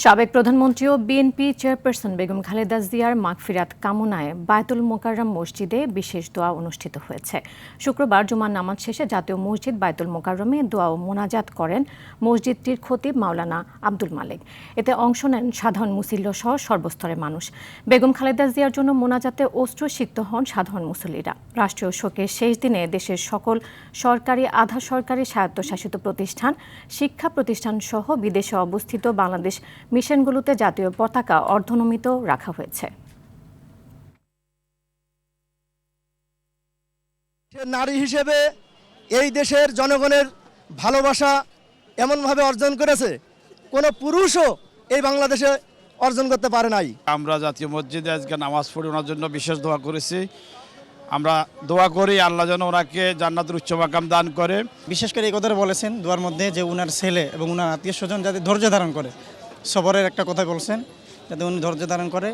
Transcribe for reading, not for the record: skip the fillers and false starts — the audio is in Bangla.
সাবেক প্রধানমন্ত্রী ও বিএনপি চেয়ারপারসন বেগম খালেদা জিয়ার মাগফিরাত কামনায় বায়তুল মোকাররম মসজিদে বিশেষ দোয়া অনুষ্ঠিত হয়েছে। শুক্রবার জুমার নামাজ শেষে জাতীয় মসজিদ বায়তুল মোকাররমে দোয়া ও মোনাজাত করেন মসজিদটির খতিব মাওলানা আব্দুল মালেক। এতে অংশ নেন সাধারণ মুসল্লি সহ সর্বস্তরের মানুষ। বেগম খালেদা জিয়ার জন্য মোনাজাতে অশ্রুসিক্ত হন সাধারণ মুসল্লিরা। রাষ্ট্রীয় শোকের শেষ দিনে দেশের সকল সরকারি, আধা সরকারি, স্বায়ত্তশাসিত প্রতিষ্ঠান, শিক্ষা প্রতিষ্ঠান সহ বিদেশে অবস্থিত বাংলাদেশ মিশনগুলোতে জাতীয় পতাকা অর্ধনমিত রাখা হয়েছে। নারী হিসেবে এই দেশের জনগণের ভালোবাসা এমনভাবে অর্জন করেছে, কোনো পুরুষও এই বাংলাদেশে অর্জন করতে পারে নাই। আমরা জাতীয় মসজিদে আজকে নামাজ পড়ে ওনার জন্য বিশেষ দোয়া করেছি। আমরা দোয়া করি আল্লাহ যেন ওনাকে জান্নাতের উচ্চ মাকাম দান করে। বিশেষ করে এই কথাটা বলেছেন দোয়ার মধ্যে যে উনার ছেলে এবং উনার আত্মীয় স্বজন যাতে ধৈর্য ধারণ করে, সবরের একটা কথা বলছেন, যাতে উনি ধৈর্য ধারণ করে।